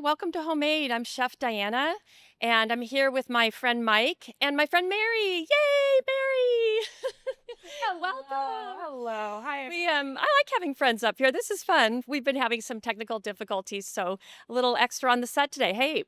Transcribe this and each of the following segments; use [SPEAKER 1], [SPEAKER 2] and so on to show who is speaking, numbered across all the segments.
[SPEAKER 1] welcome to Homemade. I'm Chef Diana, and I'm here with my friend Mike and my friend Mary. Yay, Mary!
[SPEAKER 2] Hello,
[SPEAKER 1] Welcome.
[SPEAKER 2] hello. Hi.
[SPEAKER 1] I like having friends up here. This is fun. We've been having some technical difficulties, so a little extra on the set today. Hey,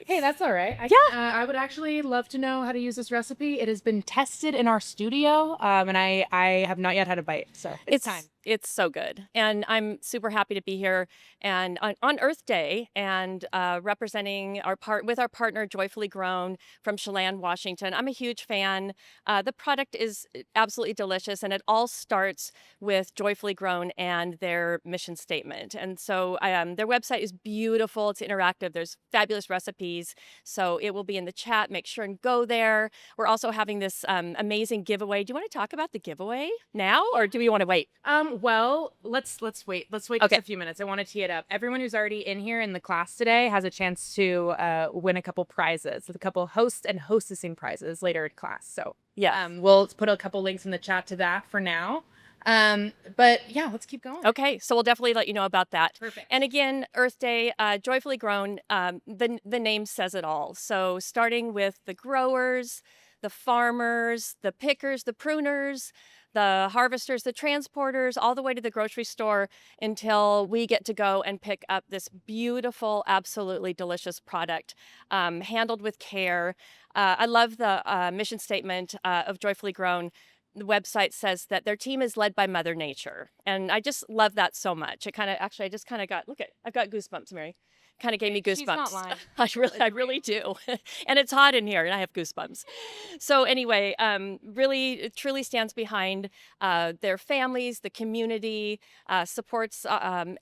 [SPEAKER 2] Hey, that's all right.
[SPEAKER 1] yeah,
[SPEAKER 2] I would actually love to know how to use this recipe. It has been tested in our studio, and I have not yet had a bite, so it's time.
[SPEAKER 1] it's so good, and I'm super happy to be here and on Earth Day and representing our partner Joyfully Grown from Chelan, Washington. I'm a huge fan. The product is absolutely delicious, and it all starts with Joyfully Grown and their mission statement. And so their website is beautiful. It's interactive. There's fabulous recipes, so it will be in the chat. Make sure and go there. We're also having this amazing giveaway. Do you want to talk about the giveaway now, or do we want to wait?
[SPEAKER 2] Well, let's wait. Let's wait just
[SPEAKER 1] Okay.
[SPEAKER 2] a few minutes. I want to tee it up. Everyone who's already in here in the class today has a chance to win a couple prizes, a couple host and hostessing prizes later in class. So
[SPEAKER 1] Yeah.
[SPEAKER 2] we'll put a couple links in the chat to that for now. But yeah, let's keep going.
[SPEAKER 1] Okay. So we'll definitely let you know about that.
[SPEAKER 2] Perfect.
[SPEAKER 1] And again, Earth Day, Joyfully Grown, the name says it all. So starting with the growers, the farmers, the pickers, the pruners, the harvesters, the transporters, all the way to the grocery store until we get to go and pick up this beautiful, absolutely delicious product, handled with care. I love the mission statement of Joyfully Grown. The website says that their team is led by Mother Nature. And I just love that so much. It kind of actually, I just kind of got, look at, I've got goosebumps, Mary. Kind of gave me
[SPEAKER 2] She's not
[SPEAKER 1] goosebumps.
[SPEAKER 2] lying.
[SPEAKER 1] I really do. And it's hot in here and I have goosebumps. So anyway, really, it truly stands behind their families, the community, supports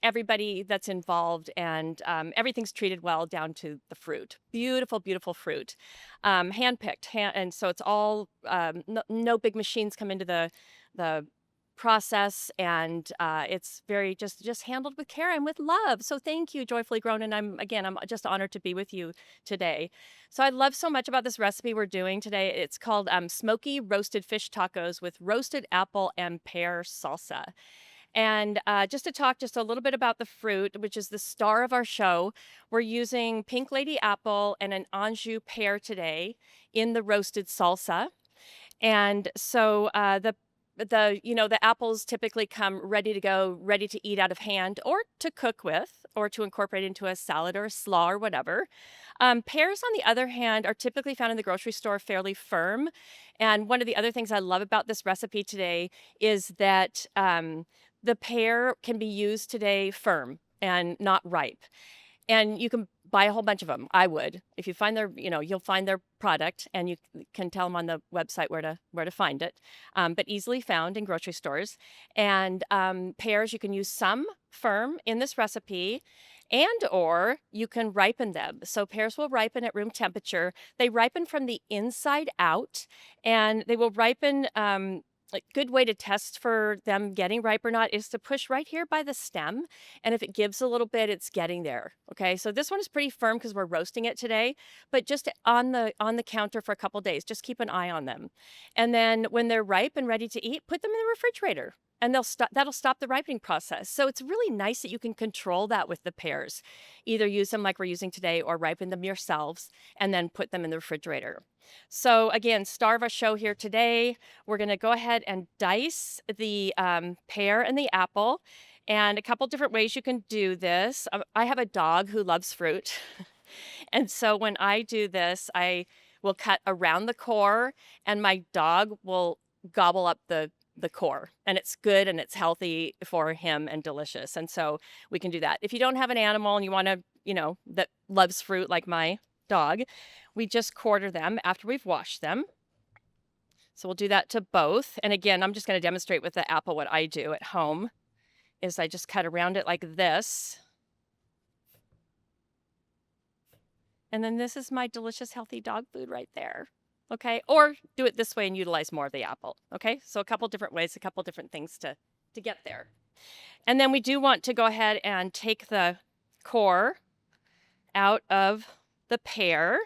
[SPEAKER 1] everybody that's involved, and everything's treated well down to the fruit. Beautiful, beautiful fruit. Handpicked, and so it's all no big machines come into the process, and it's very just handled with care and with love. So thank you, Joyfully Grown, and I'm just honored to be with you today. So I love so much about this recipe we're doing today. It's called Smoky Roasted Fish Tacos with roasted apple and pear salsa. And just to talk just a little bit about the fruit, which is the star of our show, we're using Pink Lady apple and an Anjou pear today in the roasted salsa. And so the apples typically come ready to go, ready to eat out of hand or to cook with or to incorporate into a salad or a slaw or whatever. Pears, on the other hand, are typically found in the grocery store fairly firm. And one of the other things I love about this recipe today is that the pear can be used today firm and not ripe. And you can buy a whole bunch of them. I would. If you find you'll find their product, and you can tell them on the website where to find it, but easily found in grocery stores. And pears, you can use some firm in this recipe, and or you can ripen them. So pears will ripen at room temperature. They ripen from the inside out, and they will ripen. A good way to test for them getting ripe or not is to push right here by the stem. And if it gives a little bit, it's getting there. Okay. So this one is pretty firm because we're roasting it today, but just on the counter for a couple days, just keep an eye on them. And then when they're ripe and ready to eat, put them in the refrigerator. And that'll stop the ripening process. So it's really nice that you can control that with the pears. Either use them like we're using today or ripen them yourselves and then put them in the refrigerator. So again, star of our show here today, we're going to go ahead and dice the pear and the apple. And a couple different ways you can do this. I have a dog who loves fruit. And so when I do this, I will cut around the core, and my dog will gobble up the core, and it's good and it's healthy for him and delicious. And so we can do that. If you don't have an animal and you want to, that loves fruit like my dog, we just quarter them after we've washed them. So we'll do that to both. And again, I'm just going to demonstrate with the apple what I do at home is I just cut around it like this. And then this is my delicious, healthy dog food right there. Okay. Or do it this way and utilize more of the apple. Okay. So a couple different ways, a couple different things to get there. And then we do want to go ahead and take the core out of the pear.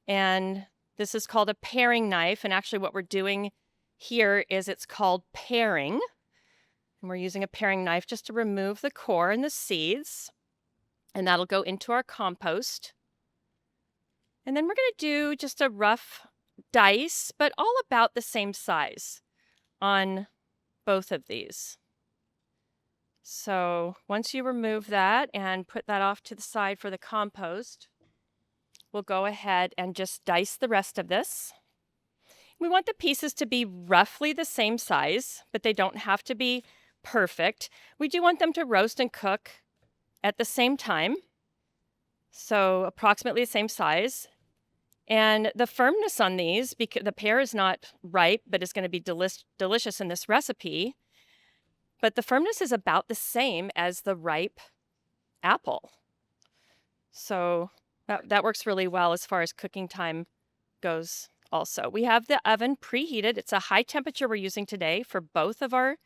[SPEAKER 1] And this is called a paring knife. And actually what we're doing here is it's called paring. And we're using a paring knife just to remove the core and the seeds. And that'll go into our compost. And then we're going to do just a rough dice, but all about the same size on both of these. So once you remove that and put that off to the side for the compost, we'll go ahead and just dice the rest of this. We want the pieces to be roughly the same size, but they don't have to be perfect. We do want them to roast and cook at the same time, so approximately the same size. And the firmness on these, because the pear is not ripe, but it's going to be delicious in this recipe, but the firmness is about the same as the ripe apple. So that works really well as far as cooking time goes also. We have the oven preheated. It's a high temperature we're using today for both of our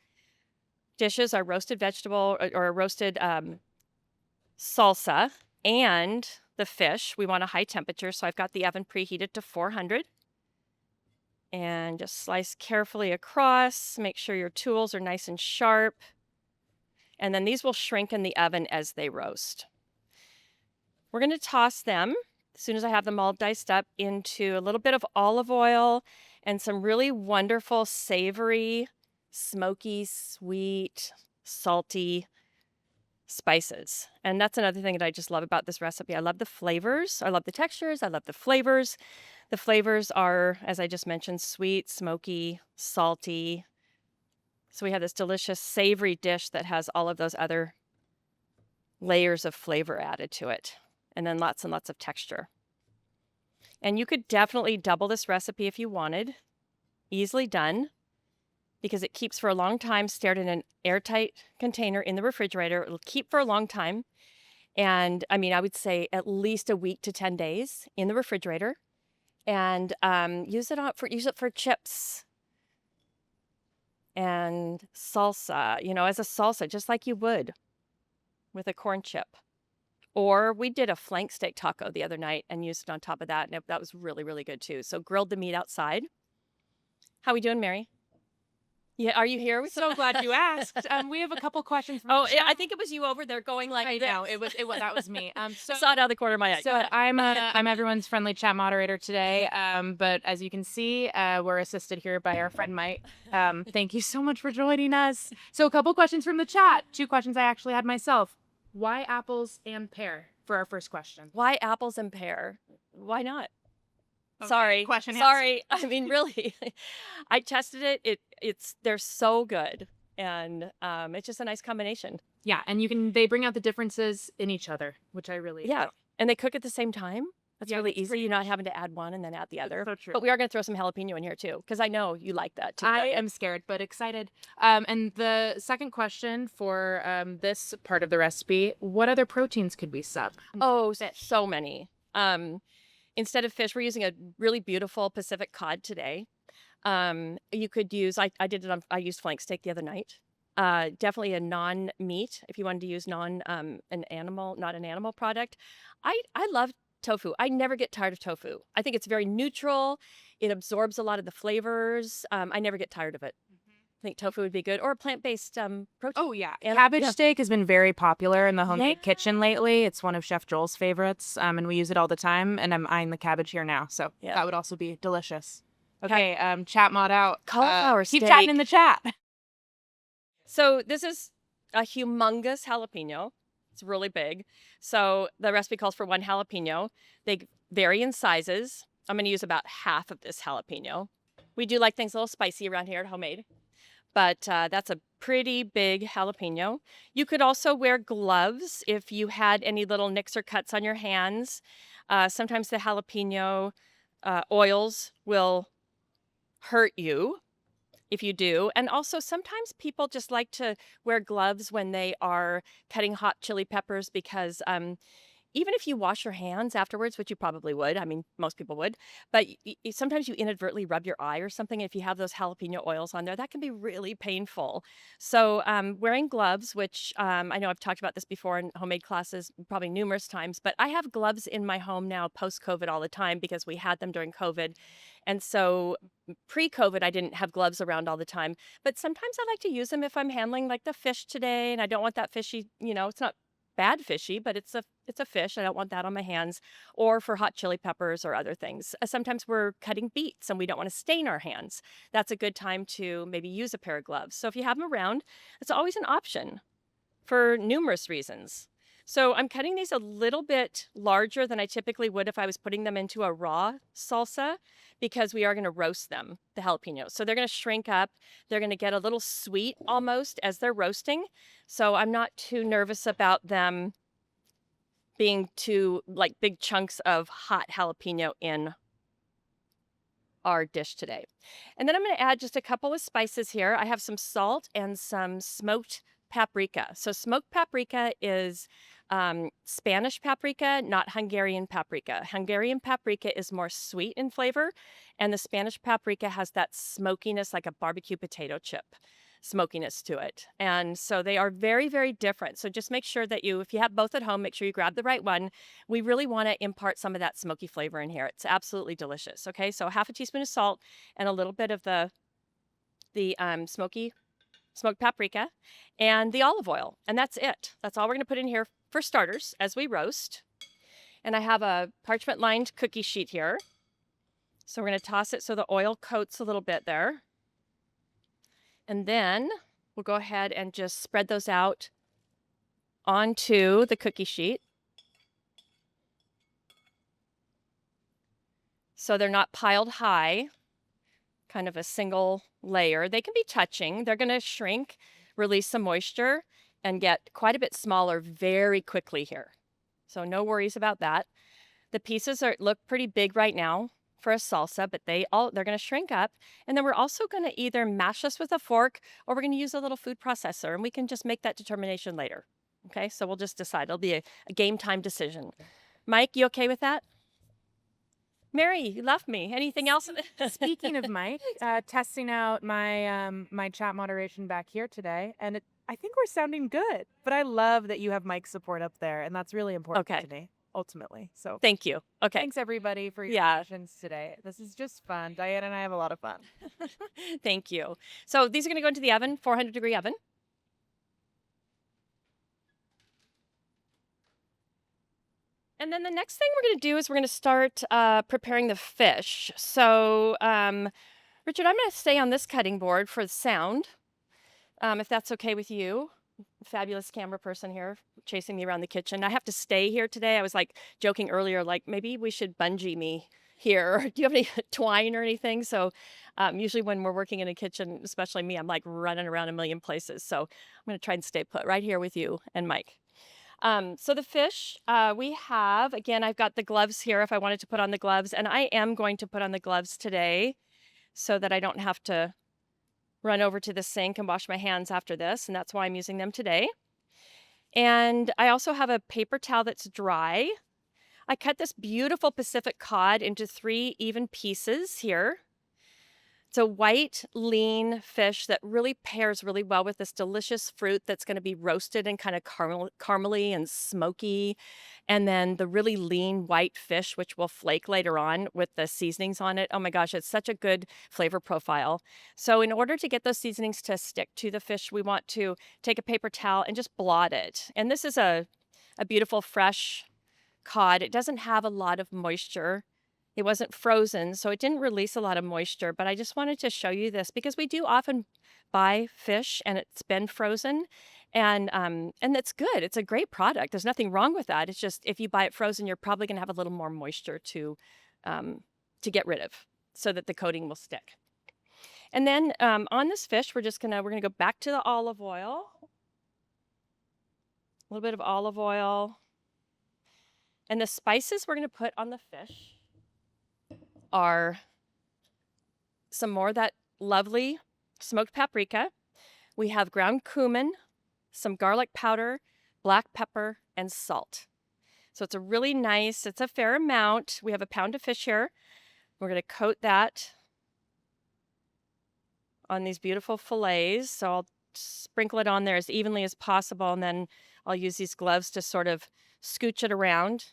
[SPEAKER 1] dishes, our roasted vegetable or roasted salsa and the fish. We want a high temperature, so I've got the oven preheated to 400. And just slice carefully across. Make sure your tools are nice and sharp. And then these will shrink in the oven as they roast. We're going to toss them, as soon as I have them all diced up, into a little bit of olive oil and some really wonderful, savory, smoky, sweet, salty spices. And that's another thing that I just love about this recipe. I love the flavors. I love the textures. I love the flavors. The flavors are, as I just mentioned, sweet, smoky, salty. So we have this delicious savory dish that has all of those other layers of flavor added to it. And then lots and lots of texture. And you could definitely double this recipe if you wanted. Easily done, because it keeps for a long time, stored in an airtight container in the refrigerator. It'll keep for a long time. And I mean, I would say at least a week to 10 days in the refrigerator. And use it for chips and salsa, as a salsa, just like you would with a corn chip. Or we did a flank steak taco the other night and used it on top of that, and that was really, really good too. So grilled the meat outside. How we doing, Mary? Yeah, are you here?
[SPEAKER 2] So glad you asked. We have a couple questions. From
[SPEAKER 1] Oh,
[SPEAKER 2] the
[SPEAKER 1] yeah, I
[SPEAKER 2] chat.
[SPEAKER 1] think it was you over there going like
[SPEAKER 2] I
[SPEAKER 1] this.
[SPEAKER 2] know it was that was me. So
[SPEAKER 1] I saw it out of the corner of my eye. Go
[SPEAKER 2] So
[SPEAKER 1] ahead.
[SPEAKER 2] I'm everyone's friendly chat moderator today. But as you can see, we're assisted here by our friend Mike. Thank you so much for joining us. So a couple questions from the chat. 2 questions I actually had myself. Why apples and pear for our first question?
[SPEAKER 1] Why apples and pear? Why not?
[SPEAKER 2] Okay,
[SPEAKER 1] Sorry.
[SPEAKER 2] question
[SPEAKER 1] Sorry. I mean, really. I tested it. They're so good. And it's just a nice combination.
[SPEAKER 2] Yeah, and they bring out the differences in each other, which I really
[SPEAKER 1] Yeah.
[SPEAKER 2] enjoy.
[SPEAKER 1] And they cook at the same time. That's
[SPEAKER 2] Yeah,
[SPEAKER 1] really
[SPEAKER 2] that's
[SPEAKER 1] easy.
[SPEAKER 2] pretty
[SPEAKER 1] You're not having to add one and then add the other.
[SPEAKER 2] so true.
[SPEAKER 1] But we are going to throw some jalapeno in here too, because I know you like that too.
[SPEAKER 2] I am scared, but excited. And the second question for this part of the recipe, what other proteins could we sub?
[SPEAKER 1] Oh, so many. Instead of fish, we're using a really beautiful Pacific cod today. You could use, I used flank steak the other night. Definitely a non-meat, if you wanted to use not an animal product. I love tofu. I never get tired of tofu. I think it's very neutral. It absorbs a lot of the flavors. I never get tired of it. I think tofu would be good, or a plant-based protein.
[SPEAKER 2] Oh, yeah.
[SPEAKER 1] And-
[SPEAKER 2] Cabbage
[SPEAKER 1] yeah.
[SPEAKER 2] steak has been very popular in the homemade
[SPEAKER 1] Yeah.
[SPEAKER 2] kitchen lately. It's one of Chef Joel's favorites, and we use it all the time, and I'm eyeing the cabbage here now, so
[SPEAKER 1] Yeah.
[SPEAKER 2] that would also be delicious. Okay, chat mod out.
[SPEAKER 1] Cauliflower
[SPEAKER 2] Keep
[SPEAKER 1] steak.
[SPEAKER 2] chatting in the chat.
[SPEAKER 1] So this is a humongous jalapeno. It's really big. So the recipe calls for 1 jalapeno. They vary in sizes. I'm going to use about half of this jalapeno. We do like things a little spicy around here at Homemade. But that's a pretty big jalapeno. You could also wear gloves if you had any little nicks or cuts on your hands. Sometimes the jalapeno oils will hurt you if you do. And also sometimes people just like to wear gloves when they are cutting hot chili peppers, because even if you wash your hands afterwards, which you probably would, I mean, most people would, but sometimes you inadvertently rub your eye or something. If you have those jalapeno oils on there, that can be really painful. So wearing gloves, which I know I've talked about this before in homemade classes probably numerous times, but I have gloves in my home now post-COVID all the time because we had them during COVID. And so pre-COVID, I didn't have gloves around all the time, but sometimes I like to use them if I'm handling like the fish today and I don't want that fishy, it's not bad fishy, but it's a fish. I don't want that on my hands. Or for hot chili peppers or other things. Sometimes we're cutting beets and we don't want to stain our hands. That's a good time to maybe use a pair of gloves. So if you have them around, it's always an option for numerous reasons. So I'm cutting these a little bit larger than I typically would if I was putting them into a raw salsa because we are going to roast them, the jalapenos. So they're going to shrink up. They're going to get a little sweet almost as they're roasting. So I'm not too nervous about them being too like big chunks of hot jalapeno in our dish today. And then I'm going to add just a couple of spices here. I have some salt and some smoked paprika. So smoked paprika is Spanish paprika, not Hungarian paprika. Hungarian paprika is more sweet in flavor, and the Spanish paprika has that smokiness like a barbecue potato chip smokiness to it. And so they are very, very different. So just make sure that if you have both at home, make sure you grab the right one. We really want to impart some of that smoky flavor in here. It's absolutely delicious. Okay, so half a teaspoon of salt and a little bit of the smoked paprika and the olive oil. And that's it. That's all we're going to put in here for starters as we roast. And I have a parchment lined cookie sheet here. So we're going to toss it so the oil coats a little bit there. And then we'll go ahead and just spread those out onto the cookie sheet. So they're not piled high, kind of a single layer. They can be touching. They're going to shrink, release some moisture, and get quite a bit smaller very quickly here. So no worries about that. The pieces look pretty big right now for a salsa, but they're going to shrink up. And then we're also going to either mash this with a fork or we're going to use a little food processor, and we can just make that determination later. Okay, so we'll just decide. It'll be a game time decision. Mike, you okay with that? Mary, you left me. Anything else?
[SPEAKER 2] Speaking of Mike, testing out my my chat moderation back here today, and I think we're sounding good. But I love that you have Mike's support up there, and that's really important
[SPEAKER 1] Okay.
[SPEAKER 2] to me, ultimately. So
[SPEAKER 1] Thank you. Okay.
[SPEAKER 2] thanks everybody for your
[SPEAKER 1] Yeah.
[SPEAKER 2] questions today. This is just fun. Diane and I have a lot of fun.
[SPEAKER 1] Thank you. So these are going to go into the oven, 400-degree oven. And then the next thing we're going to do is we're going to start preparing the fish. So, Richard, I'm going to stay on this cutting board for the sound, if that's okay with you. Fabulous camera person here chasing me around the kitchen. I have to stay here today. I was like joking earlier, like maybe we should bungee me here. Do you have any twine or anything? So usually when we're working in a kitchen, especially me, I'm like running around a million places. So I'm going to try and stay put right here with you and Mike. So the fish we have, again, I've got the gloves here if I wanted to put on the gloves, and I am going to put on the gloves today so that I don't have to run over to the sink and wash my hands after this, and that's why I'm using them today. And I also have a paper towel that's dry. I cut this beautiful Pacific cod into 3 even pieces here. It's a white, lean fish that really pairs really well with this delicious fruit that's going to be roasted and kind of caramely and smoky. And then the really lean white fish, which will flake later on with the seasonings on it. Oh my gosh, it's such a good flavor profile. So in order to get those seasonings to stick to the fish, we want to take a paper towel and just blot it. And this is a beautiful fresh cod. It doesn't have a lot of moisture. It wasn't frozen, so it didn't release a lot of moisture, but I just wanted to show you this because we do often buy fish and it's been frozen, and that's good. It's a great product. There's nothing wrong with that. It's just if you buy it frozen, you're probably going to have a little more moisture to get rid of so that the coating will stick. And then on this fish, we're gonna go back to the olive oil. A little bit of olive oil. And the spices we're going to put on the fish are some more of that lovely smoked paprika. We have ground cumin, some garlic powder, black pepper, and salt. So it's a fair amount. We have a pound of fish here. We're going to coat that on these beautiful fillets. So I'll sprinkle it on there as evenly as possible, and then I'll use these gloves to sort of scooch it around.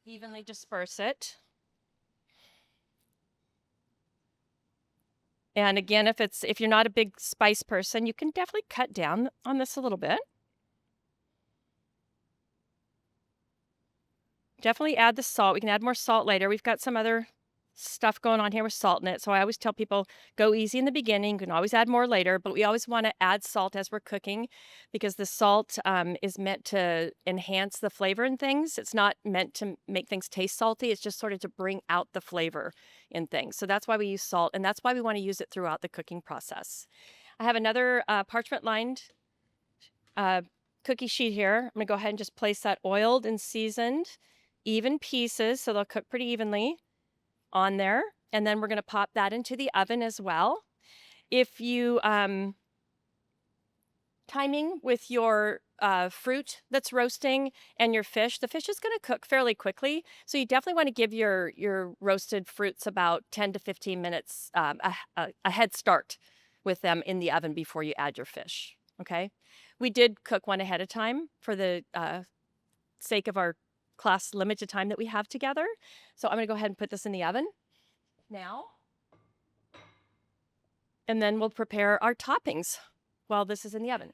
[SPEAKER 1] Evenly disperse it. And again, if you're not a big spice person, you can definitely cut down on this a little bit. Definitely add the salt. We can add more salt later. We've got some other stuff going on here with salt in it. So I always tell people go easy in the beginning. You can always add more later, but we always want to add salt as we're cooking because the salt is meant to enhance the flavor in things. It's not meant to make things taste salty. It's just sort of to bring out the flavor in things. So that's why we use salt, and that's why we want to use it throughout the cooking process. I have another parchment lined uh, cookie sheet here. I'm going to go ahead and just place that oiled and seasoned, even pieces, so they'll cook pretty evenly on there. And then we're going to pop that into the oven as well. If you timing with your fruit that's roasting and your fish, the fish is going to cook fairly quickly. So you definitely want to give your roasted fruits about 10 to 15 minutes a head start with them in the oven before you add your fish. Okay. We did cook one ahead of time for the sake of our class limited time that we have together. So I'm going to go ahead and put this in the oven now. And then we'll prepare our toppings while this is in the oven.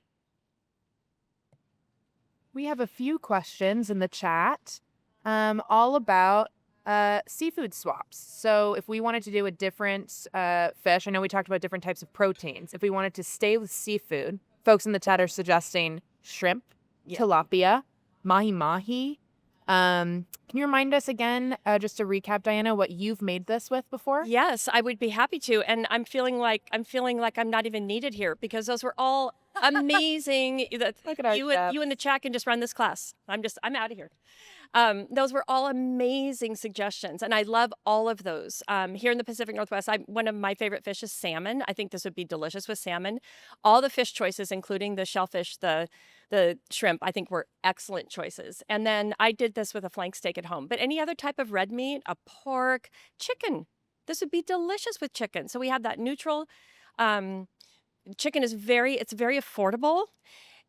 [SPEAKER 2] We have a few questions in the chat, all about seafood swaps. So if we wanted to do a different fish, I know we talked about different types of proteins. If we wanted to stay with seafood, folks in the chat are suggesting shrimp, tilapia, mahi-mahi. Can you remind us again, just to recap, Diana, what you've made this with before?
[SPEAKER 1] Yes, I would be happy to. And I'm feeling like I'm not even needed here because those were all amazing.
[SPEAKER 2] Look at our
[SPEAKER 1] You
[SPEAKER 2] chefs.
[SPEAKER 1] in the chat can just run this class. I'm out of here. Those were all amazing suggestions, and I love all of those. Here in the Pacific Northwest, one of my favorite fish is salmon. I think this would be delicious with salmon. All the fish choices, including the shellfish, the shrimp, I think were excellent choices. And then I did this with a flank steak at home. But any other type of red meat, a pork, chicken, this would be delicious with chicken. So we have that neutral. Chicken is very affordable.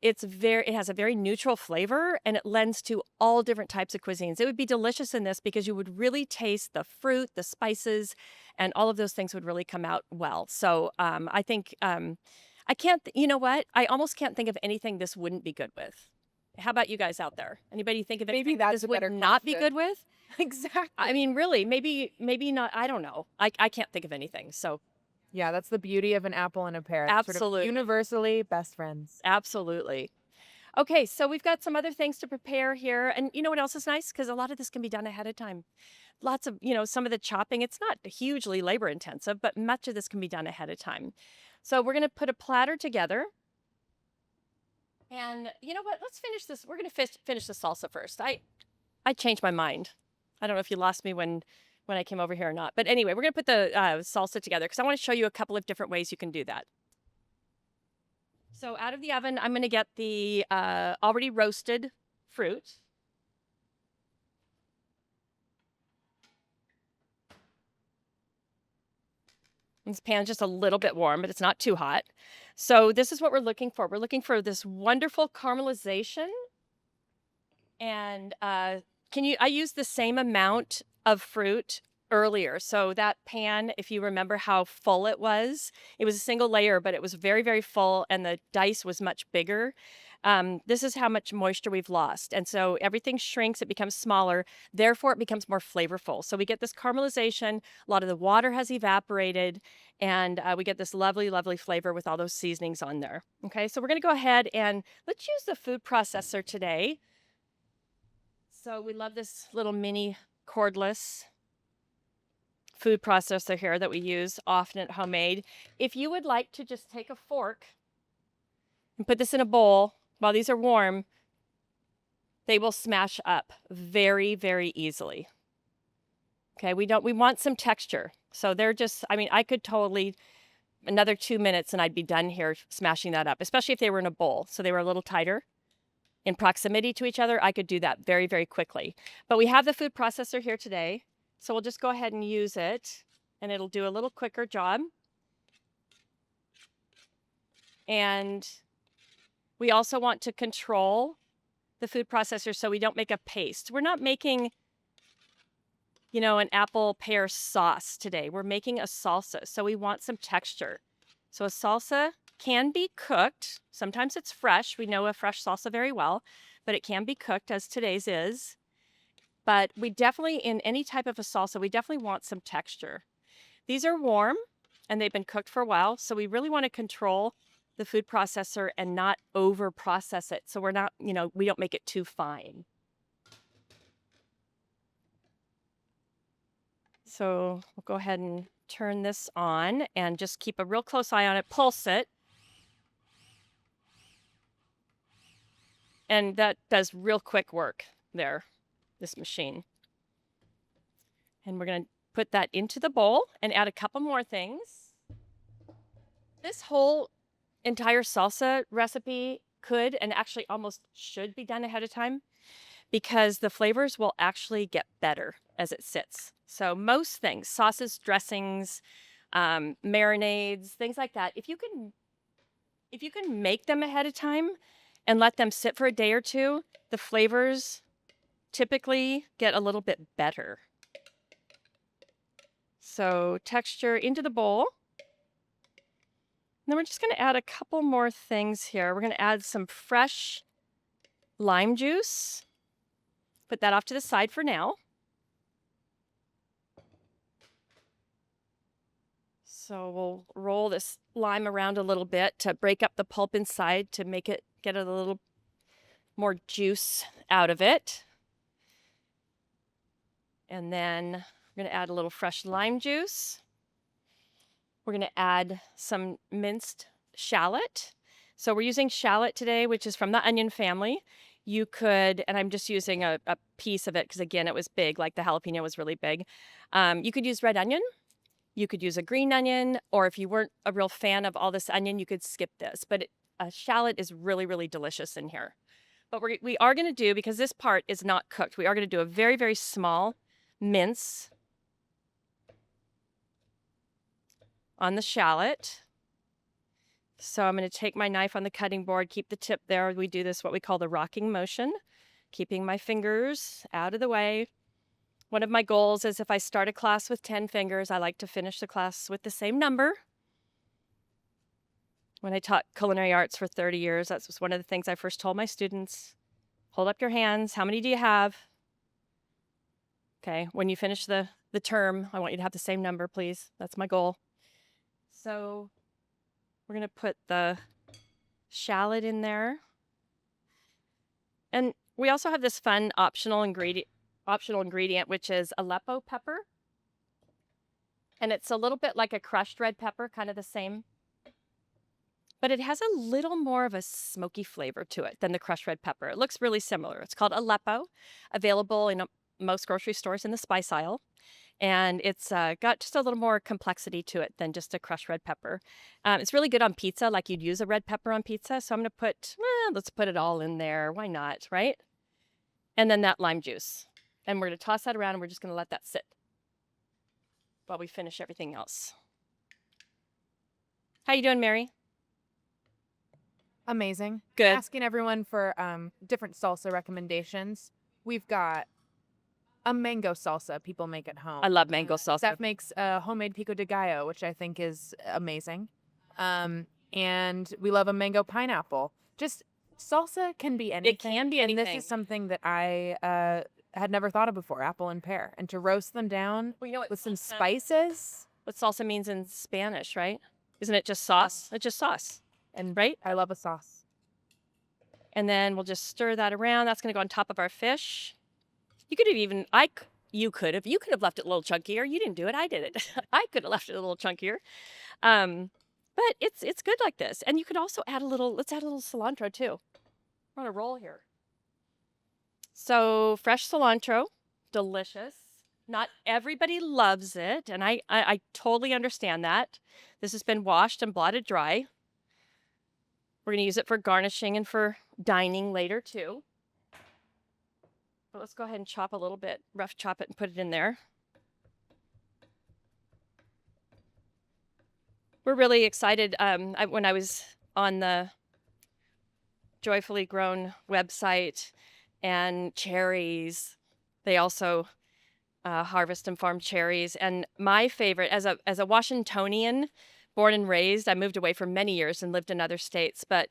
[SPEAKER 1] It has a very neutral flavor, and it lends to all different types of cuisines. It would be delicious in this because you would really taste the fruit, the spices, and all of those things would really come out well. So I think I can't. You know what? I almost can't think of anything this wouldn't be good with. How about you guys out there? Anybody think of anything
[SPEAKER 2] that's
[SPEAKER 1] this
[SPEAKER 2] a
[SPEAKER 1] would
[SPEAKER 2] better
[SPEAKER 1] not be
[SPEAKER 2] question.
[SPEAKER 1] good with?
[SPEAKER 2] Exactly.
[SPEAKER 1] I mean, really, maybe not. I don't know. I can't think of anything. So
[SPEAKER 2] Yeah, that's the beauty of an apple and a pear. Sort of
[SPEAKER 1] absolutely.
[SPEAKER 2] universally best friends.
[SPEAKER 1] Absolutely. Okay, so we've got some other things to prepare here. And you know what else is nice? Because a lot of this can be done ahead of time. Lots of, some of the chopping, it's not hugely labor intensive, but much of this can be done ahead of time. So we're going to put a platter together. And you know what? Let's finish this. We're going to finish the salsa first. I changed my mind. I don't know if you lost me when I came over here or not. But anyway, we're going to put the salsa together because I want to show you a couple of different ways you can do that. So out of the oven, I'm going to get the already roasted fruit. This pan's just a little bit warm, but it's not too hot. So this is what we're looking for. We're looking for this wonderful caramelization. And I used the same amount of fruit earlier. So that pan, if you remember how full it was a single layer, but it was very, very full, and the dice was much bigger. This is how much moisture we've lost. And so everything shrinks, it becomes smaller, therefore it becomes more flavorful. So we get this caramelization, a lot of the water has evaporated, and we get this lovely, lovely flavor with all those seasonings on there. Okay, so we're gonna go ahead and let's use the food processor today. So we love this little mini cordless food processor here that we use often at Homemade. If you would like to just take a fork and put this in a bowl while these are warm, they will smash up very, very easily. Okay, we want some texture. So they're just, I could totally, another 2 minutes and I'd be done here smashing that up, especially if they were in a bowl. So they were a little tighter in proximity to each other. I could do that very, very quickly. But we have the food processor here today. So we'll just go ahead and use it, and it'll do a little quicker job. And we also want to control the food processor so we don't make a paste. We're not making, an apple pear sauce today. We're making a salsa, so we want some texture. So a salsa can be cooked. Sometimes it's fresh. We know a fresh salsa very well, but it can be cooked, as today's is. but we definitely, in any type of a salsa, we definitely want some texture. These are warm and they've been cooked for a while, so we really want to control the food processor and not over process it. So we're not, we don't make it too fine. So we'll go ahead and turn this on and just keep a real close eye on it, pulse it. And that does real quick work there, this machine. And we're going to put that into the bowl and add a couple more things. This whole entire salsa recipe could and actually almost should be done ahead of time because the flavors will actually get better as it sits. So most things, sauces, dressings, marinades, things like that, if you can make them ahead of time and let them sit for a day or two, the flavors typically get a little bit better. So texture into the bowl. Then we're just going to add a couple more things here. We're going to add some fresh lime juice. Put that off to the side for now. So we'll roll this lime around a little bit to break up the pulp inside to make it get a little more juice out of it. And then we're going to add a little fresh lime juice. We're going to add some minced shallot. So we're using shallot today, which is from the onion family. You could, and I'm just using a piece of it because, again, it was big, like the jalapeno was really big. You could use red onion. You could use a green onion, or if you weren't a real fan of all this onion, you could skip this. But a shallot is really, really delicious in here. But we are going to do, because this part is not cooked, we are going to do a very, very small mince on the shallot. So I'm going to take my knife on the cutting board, keep the tip there. We do this, what we call the rocking motion, keeping my fingers out of the way. One of my goals is if I start a class with 10 fingers, I like to finish the class with the same number. When I taught culinary arts for 30 years, that was one of the things I first told my students. Hold up your hands. How many do you have? Okay, when you finish the term, I want you to have the same number, please. That's my goal. So we're going to put the shallot in there. And we also have this fun optional ingredient, which is Aleppo pepper. And it's a little bit like a crushed red pepper, kind of the same. But it has a little more of a smoky flavor to it than the crushed red pepper. It looks really similar. It's called Aleppo, available in most grocery stores in the spice aisle. And it's got just a little more complexity to it than just a crushed red pepper. It's really good on pizza, like you'd use a red pepper on pizza. So I'm going to let's put it all in there. Why not, right? And then that lime juice. And we're going to toss that around and we're just going to let that sit while we finish everything else. How you doing, Mary?
[SPEAKER 2] Amazing.
[SPEAKER 1] Good.
[SPEAKER 2] Asking everyone for different salsa recommendations. We've got a mango salsa people make at home.
[SPEAKER 1] I love mango salsa.
[SPEAKER 2] Steph makes a homemade pico de gallo, which I think is amazing. And we love a mango pineapple. Just salsa can be anything.
[SPEAKER 1] It can be anything.
[SPEAKER 2] And this is something that I had never thought of before, apple and pear. And to roast them down with some spices.
[SPEAKER 1] What salsa means in Spanish, right? Isn't it just sauce? It's just sauce.
[SPEAKER 2] And
[SPEAKER 1] right?
[SPEAKER 2] I love a sauce.
[SPEAKER 1] And then we'll just stir that around. That's going to go on top of our fish. You could have even, you could have left it a little chunkier. You didn't do it. I did it. I could have left it a little chunkier. But it's good like this. And you could also let's add a little cilantro too. We're on a roll here. So fresh cilantro, delicious. Not everybody loves it. And I totally understand that. This has been washed and blotted dry. We're going to use it for garnishing and for dining later too. But let's go ahead and chop a little bit, rough chop it and put it in there. We're really excited. When I was on the Joyfully Grown website, and cherries, they also harvest and farm cherries. And my favorite, as a Washingtonian, born and raised, I moved away for many years and lived in other states. But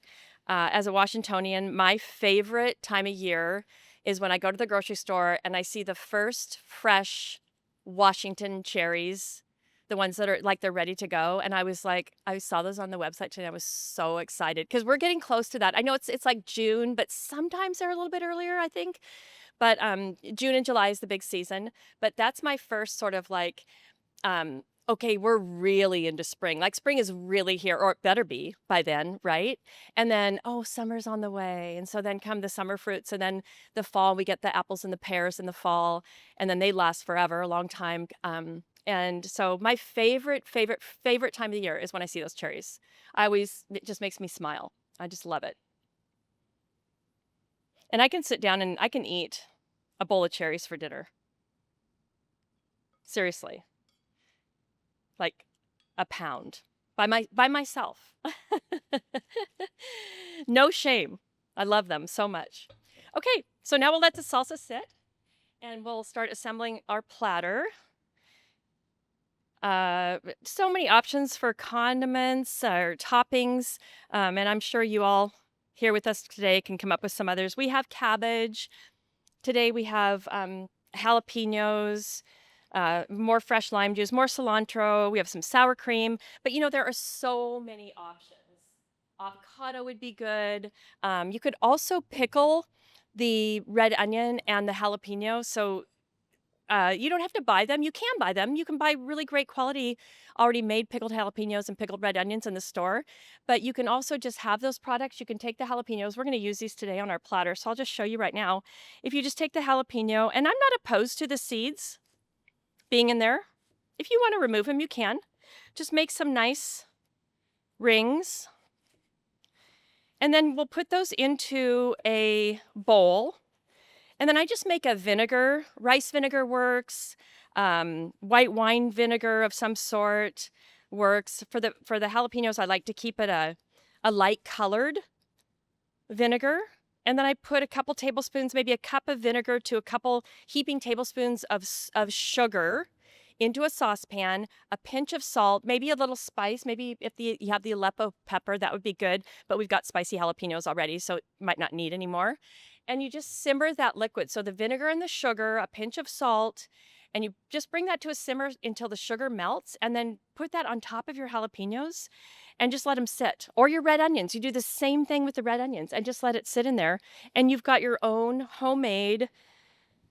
[SPEAKER 1] as a Washingtonian, my favorite time of year is when I go to the grocery store and I see the first fresh Washington cherries, the ones that are like they're ready to go. And I was like, I saw those on the website today. I was so excited because we're getting close to that. I know it's like June, but sometimes they're a little bit earlier, I think. But June and July is the big season. But that's my first sort of like okay, we're really into spring. Like spring is really here, or it better be by then, right? And then, oh, summer's on the way. And so then come the summer fruits. And then the fall, we get the apples and the pears in the fall. And then they last forever, a long time. And so my favorite time of the year is when I see those cherries. It just makes me smile. I just love it. And I can sit down and I can eat a bowl of cherries for dinner. Seriously. Like a pound by myself. No shame. I love them so much. Okay, so now we'll let the salsa sit and we'll start assembling our platter. So many options for condiments or toppings, and I'm sure you all here with us today can come up with some others. We have cabbage. Today we have jalapenos, more fresh lime juice, more cilantro. We have some sour cream. But there are so many options. Avocado would be good. You could also pickle the red onion and the jalapeno. So you don't have to buy them. You can buy them. You can buy really great quality, already made pickled jalapenos and pickled red onions in the store. But you can also just have those products. You can take the jalapenos. We're going to use these today on our platter. So I'll just show you right now. If you just take the jalapeno, and I'm not opposed to the seeds being in there. If you want to remove them, you can. Just make some nice rings. And then we'll put those into a bowl. And then I just make a vinegar. Rice vinegar works. White wine vinegar of some sort works. For the jalapenos, I like to keep it a light colored vinegar. And then I put a couple tablespoons, maybe a cup of vinegar to a couple heaping tablespoons of sugar into a saucepan, a pinch of salt, maybe a little spice. Maybe if you have the Aleppo pepper, that would be good. But we've got spicy jalapenos already, so it might not need any more. And you just simmer that liquid. So the vinegar and the sugar, a pinch of salt, and you just bring that to a simmer until the sugar melts, and then put that on top of your jalapenos and just let them sit. Or your red onions. You do the same thing with the red onions and just let it sit in there. And you've got your own homemade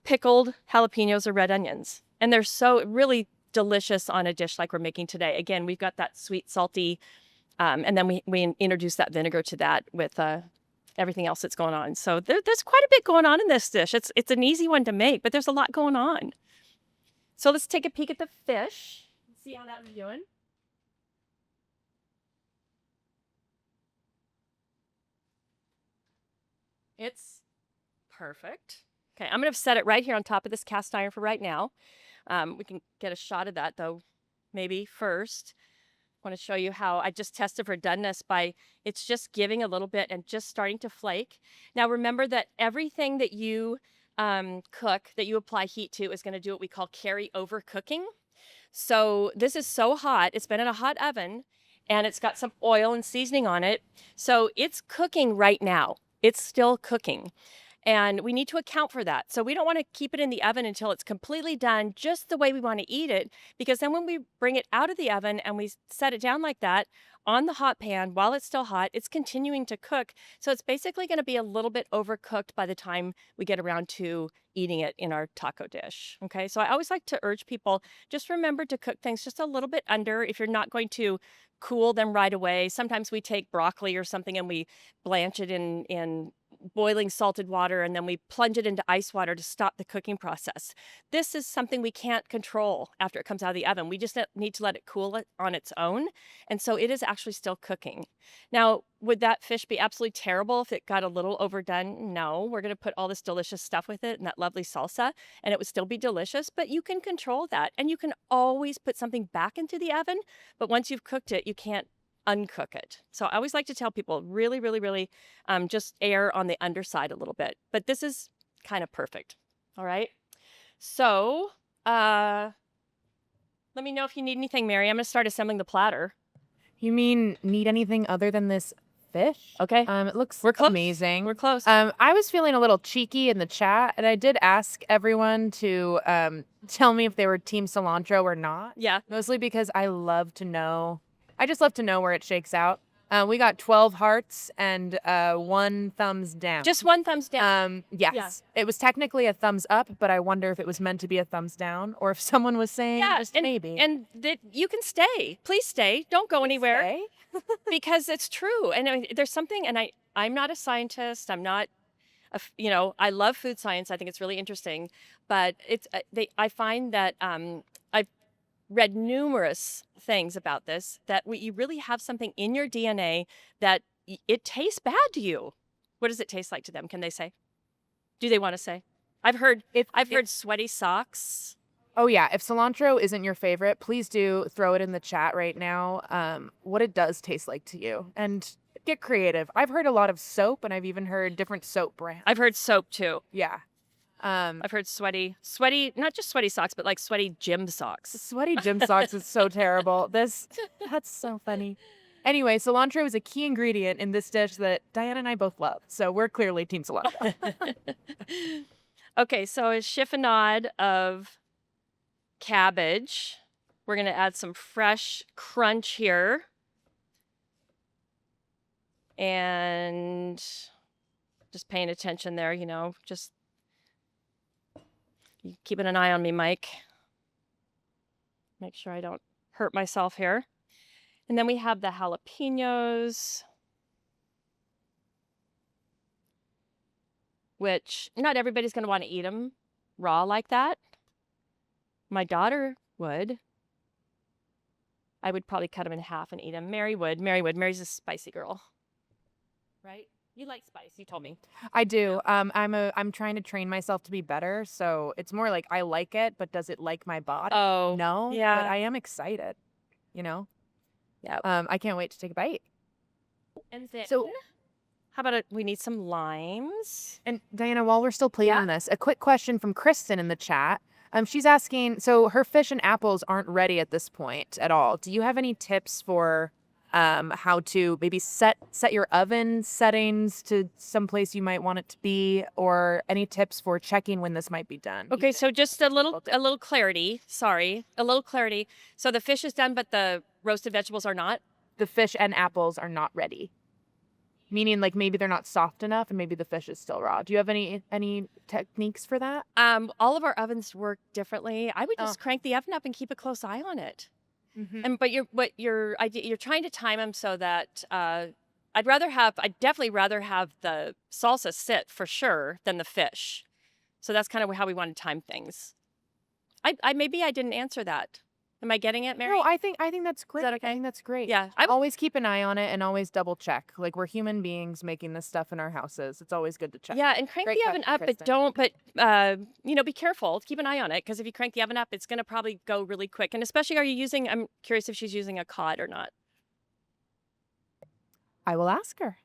[SPEAKER 1] pickled jalapenos or red onions. And they're so really delicious on a dish like we're making today. Again, we've got that sweet, salty, and then we introduce that vinegar to that with everything else that's going on. So there's quite a bit going on in this dish. It's an easy one to make, but there's a lot going on. So let's take a peek at the fish. See how that's doing. It's perfect. Okay, I'm going to set it right here on top of this cast iron for right now. We can get a shot of that, though, maybe first. I want to show you how I just tested for doneness by it's just giving a little bit and just starting to flake. Now, remember that everything that you cook, that you apply heat to, is going to do what we call carry over cooking. So this is so hot. It's been in a hot oven, and it's got some oil and seasoning on it. So it's cooking right now. It's still cooking. And we need to account for that. So we don't want to keep it in the oven until it's completely done, just the way we want to eat it, because then when we bring it out of the oven and we set it down like that on the hot pan while it's still hot, it's continuing to cook. So it's basically going to be a little bit overcooked by the time we get around to eating it in our taco dish. Okay, so I always like to urge people, just remember to cook things just a little bit under if you're not going to cool them right away. Sometimes we take broccoli or something and we blanch it in boiling salted water, and then we plunge it into ice water to stop the cooking process. This is something we can't control after it comes out of the oven. We just need to let it cool on its own. And so it is actually still cooking. Now, would that fish be absolutely terrible if it got a little overdone? No, we're going to put all this delicious stuff with it and that lovely salsa, and it would still be delicious, but you can control that. And you can always put something back into the oven, but once you've cooked it, you can't uncook it. So I always like to tell people really, really, really just err on the underside a little bit. But this is kind of perfect. All right. So let me know if you need anything, Mary. I'm going to start assembling the platter.
[SPEAKER 2] You mean need anything other than this fish.
[SPEAKER 1] Okay.
[SPEAKER 2] It looks
[SPEAKER 1] We're close.
[SPEAKER 2] amazing.
[SPEAKER 1] We're close.
[SPEAKER 2] I was feeling a little cheeky in the chat, and I did ask everyone to tell me if they were team cilantro or not.
[SPEAKER 1] Yeah.
[SPEAKER 2] Mostly because I love to know. I just love to know where it shakes out. We got 12 hearts and 1 thumbs down.
[SPEAKER 1] Just 1 thumbs down.
[SPEAKER 2] Yes.
[SPEAKER 1] Yeah.
[SPEAKER 2] It was technically a thumbs up, but I wonder if it was meant to be a thumbs down or if someone was saying just maybe.
[SPEAKER 1] And that you can stay. Please stay. Don't go anywhere.
[SPEAKER 2] Okay.
[SPEAKER 1] Because it's true. And I mean, there's something, and I'm not a scientist. I'm not, I love food science. I think it's really interesting. But I find that I've read numerous things about this, that you really have something in your DNA that it tastes bad to you. What does it taste like to them? Can they say? Do they want to say? I've heard sweaty socks.
[SPEAKER 2] Oh yeah, if cilantro isn't your favorite, please do throw it in the chat right now. What it does taste like to you, and get creative. I've heard a lot of soap, and I've even heard different soap brands.
[SPEAKER 1] I've heard soap too.
[SPEAKER 2] Yeah.
[SPEAKER 1] I've heard sweaty, not just sweaty socks, but like sweaty gym socks.
[SPEAKER 2] Sweaty gym socks is so terrible. That's so funny. Anyway, cilantro is a key ingredient in this dish that Diana and I both love, so we're clearly team cilantro.
[SPEAKER 1] Okay, so a chiffonade of cabbage. We're going to add some fresh crunch here. And just paying attention there, just keeping an eye on me, Mike. Make sure I don't hurt myself here. And then we have the jalapeños, which not everybody's going to want to eat them raw like that. My daughter would. I would probably cut them in half and eat them. Mary would. Mary's a spicy girl. Right? You like spice, you told me.
[SPEAKER 2] I do. I'm trying to train myself to be better, so it's more like I like it, but does it like my body?
[SPEAKER 1] Oh,
[SPEAKER 2] No.
[SPEAKER 1] yeah.
[SPEAKER 2] But I am excited.
[SPEAKER 1] Yeah.
[SPEAKER 2] I can't wait to take a bite.
[SPEAKER 1] And then,
[SPEAKER 2] So-
[SPEAKER 1] how about we need some limes?
[SPEAKER 2] And Diana, while we're still playing on this, a quick question from Kristen in the chat. She's asking, so her fish and apples aren't ready at this point at all. Do you have any tips for how to maybe set your oven settings to some place you might want it to be, or any tips for checking when this might be done?
[SPEAKER 1] Okay, so just a little clarity. Sorry, a little clarity. So the fish is done, but the roasted vegetables are not.
[SPEAKER 2] The fish and apples are not ready. Meaning, like, maybe they're not soft enough and maybe the fish is still raw. Do you have any techniques for that?
[SPEAKER 1] All of our ovens work differently. I would just crank the oven up and keep a close eye on it.
[SPEAKER 2] Mm-hmm.
[SPEAKER 1] But you're trying to time them so that I'd definitely rather have the salsa sit for sure than the fish. So that's kind of how we want to time things. Maybe I didn't answer that. Am I getting it, Mary?
[SPEAKER 2] No, I think that's great.
[SPEAKER 1] Is that okay?
[SPEAKER 2] I think that's great.
[SPEAKER 1] Yeah.
[SPEAKER 2] Always keep an eye on it and always double check. Like, we're human beings making this stuff in our houses. It's always good to check.
[SPEAKER 1] Yeah, and crank
[SPEAKER 2] Great
[SPEAKER 1] the oven
[SPEAKER 2] question,
[SPEAKER 1] up,
[SPEAKER 2] Kristen.
[SPEAKER 1] be careful. Keep an eye on it, because if you crank the oven up, it's going to probably go really quick. And especially, I'm curious if she's using a cod or not.
[SPEAKER 2] I will ask her.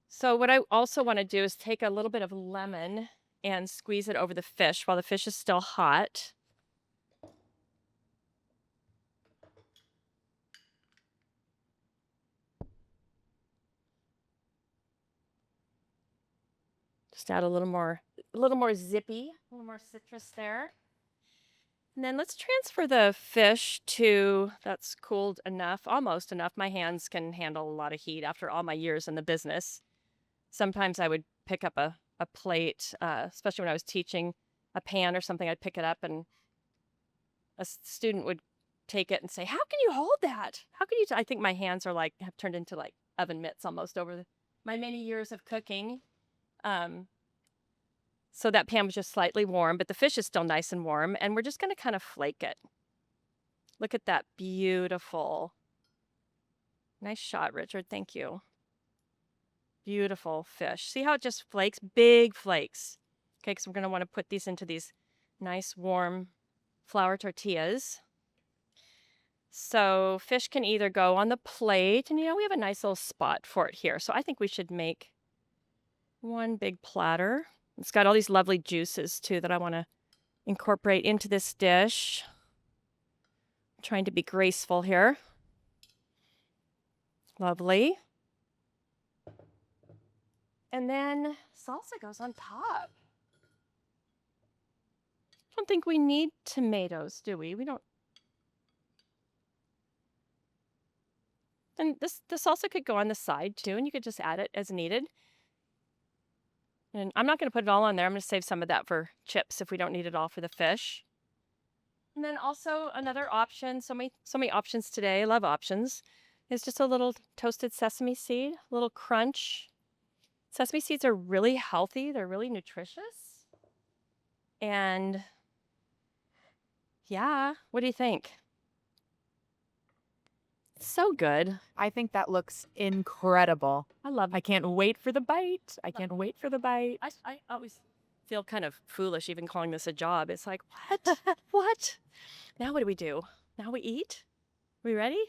[SPEAKER 1] So what I also want to do is take a little bit of lemon and squeeze it over the fish while the fish is still hot. Just add a little more zippy, a little more citrus there. And then let's transfer the fish that's cooled enough, almost enough. My hands can handle a lot of heat after all my years in the business. Sometimes I would pick up a plate, especially when I was teaching, a pan or something. I'd pick it up and a student would take it and say, "How can you hold that? How can you?" I think my hands are have turned into like oven mitts almost over my many years of cooking. So that pan was just slightly warm, but the fish is still nice and warm, and we're just going to kind of flake it. Look at that beautiful, nice shot, Richard. Thank you. Beautiful fish. See how it just flakes? Big flakes. Okay, because we're going to want to put these into these nice warm flour tortillas. So fish can either go on the plate, and we have a nice little spot for it here. So I think we should make one big platter. It's got all these lovely juices too that I want to incorporate into this dish. I'm trying to be graceful here. Lovely. And then salsa goes on top. I don't think we need tomatoes, do we? We don't. And the salsa could go on the side too, and you could just add it as needed. And I'm not going to put it all on there. I'm going to save some of that for chips if we don't need it all for the fish. And then also another option, so many options today, I love options, is just a little toasted sesame seed, a little crunch. Sesame seeds are really healthy. They're really nutritious. And yeah, what do you think? So good.
[SPEAKER 2] I think that looks incredible.
[SPEAKER 1] I love
[SPEAKER 2] I can't wait for the bite. I can't wait for the bite.
[SPEAKER 1] I always feel kind of foolish even calling this a job. It's like, what? What? Now what do? Now we eat? We ready?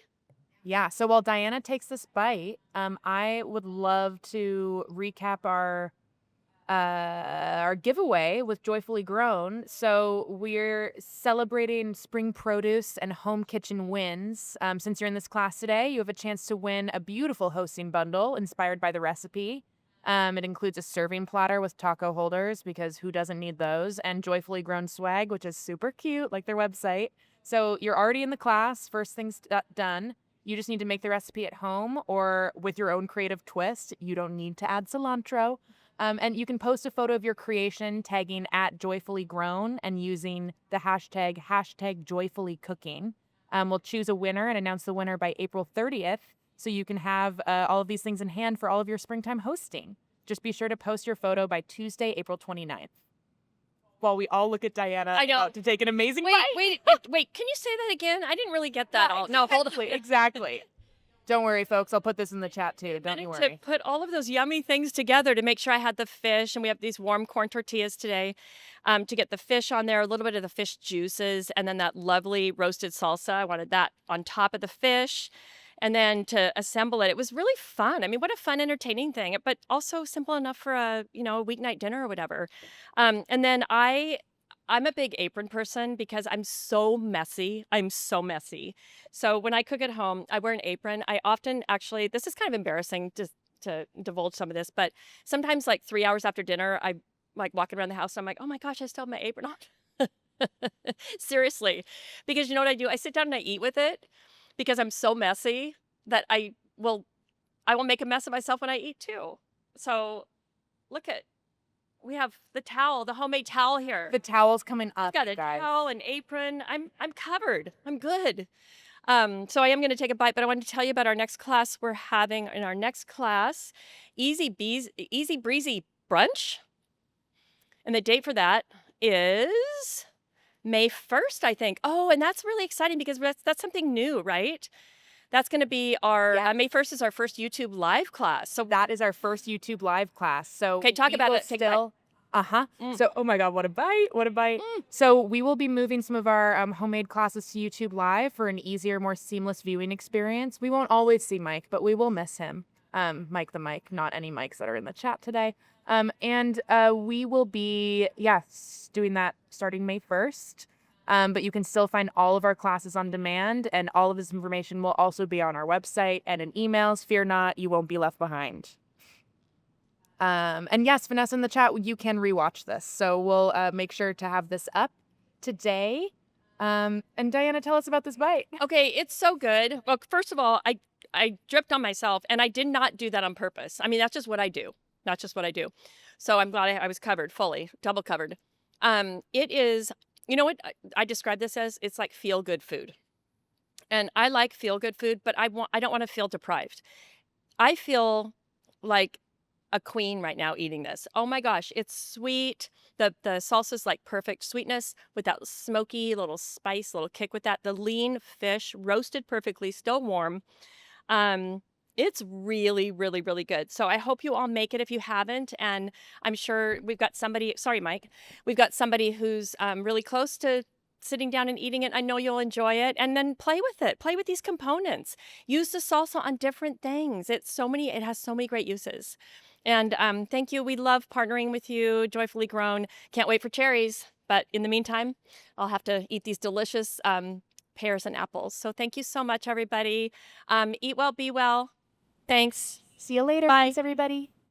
[SPEAKER 2] Yeah. So while Diana takes this bite, I would love to recap our giveaway with Joyfully Grown. So we're celebrating spring produce and home kitchen wins. Since you're in this class today, you have a chance to win a beautiful hosting bundle inspired by the recipe. It includes a serving platter with taco holders, because who doesn't need those, and Joyfully Grown swag, which is super cute, like their website. So you're already in the class. First thing's done. You just need to make the recipe at home or with your own creative twist. You don't need to add cilantro. And you can post a photo of your creation tagging at Joyfully Grown and using the hashtag Joyfully Cooking. We'll choose a winner and announce the winner by April 30th. So you can have all of these things in hand for all of your springtime hosting. Just be sure to post your photo by Tuesday, April 29th. While we all look at Diana
[SPEAKER 1] I know.
[SPEAKER 2] about to take an amazing
[SPEAKER 1] Wait,
[SPEAKER 2] bite.
[SPEAKER 1] wait. Can you say that again? I didn't really get that all. No, hold on.
[SPEAKER 2] Exactly. Don't worry, folks. I'll put this in the chat too. Don't you worry.
[SPEAKER 1] To put all of those yummy things together to make sure I had the fish, and we have these warm corn tortillas today, to get the fish on there, a little bit of the fish juices, and then that lovely roasted salsa. I wanted that on top of the fish, and then to assemble it. It was really fun. I mean, what a fun, entertaining thing, but also simple enough for a weeknight dinner or whatever. And then I'm a big apron person because I'm so messy. So when I cook at home, I wear an apron. I often actually, this is kind of embarrassing to divulge some of this, but sometimes like 3 hours after dinner, I like walking around the house. And I'm like, oh my gosh, I still have my apron on. Seriously. Because you know what I do? I sit down and I eat with it because I'm so messy that I will make a mess of myself when I eat too. So we have the homemade towel here.
[SPEAKER 2] The towel's coming up,
[SPEAKER 1] Got a
[SPEAKER 2] guys.
[SPEAKER 1] towel, an apron. I'm covered. I'm good. So I am going to take a bite, but I wanted to tell you about our next class we're having. In our next class, Easy Breezy Brunch. And the date for that is May 1st, I think. Oh, and that's really exciting because that's something new, right? That's going to be our May 1st is our first YouTube live class. So
[SPEAKER 2] that is our first YouTube live class. So
[SPEAKER 1] okay, talk about it.
[SPEAKER 2] Still, So, oh my God, what a bite. So we will be moving some of our homemade classes to YouTube live for an easier, more seamless viewing experience. We won't always see Mike, but we will miss him. Mike the Mike, not any mics that are in the chat today. And we will be, doing that starting May 1st. But you can still find all of our classes on demand, and all of this information will also be on our website and in emails. Fear not, you won't be left behind. And yes, Vanessa in the chat, you can rewatch this. So we'll make sure to have this up today. And Diana, tell us about this bite.
[SPEAKER 1] Okay, it's so good. Well, first of all, I dripped on myself, and I did not do that on purpose. I mean, that's just what I do. That's just what I do. So I'm glad I was covered fully, double covered. It is, you know what I describe this as? It's like feel-good food. And I like feel-good food, but I don't want to feel deprived. I feel like a queen right now eating this. Oh my gosh, it's sweet. The salsa's like perfect sweetness with that smoky little spice, little kick with that. The lean fish roasted perfectly, still warm. It's really, really, really good. So I hope you all make it if you haven't. And I'm sure we've got somebody, sorry, Mike, we've got somebody who's really close to sitting down and eating it. I know you'll enjoy it. And then play with it. Play with these components. Use the salsa on different things. It has so many great uses. And thank you. We love partnering with you, Joyfully Grown. Can't wait for cherries. But in the meantime, I'll have to eat these delicious pears and apples. So thank you so much, everybody. Eat well, be well. Thanks.
[SPEAKER 2] See you later.
[SPEAKER 1] Bye.
[SPEAKER 2] Thanks, everybody.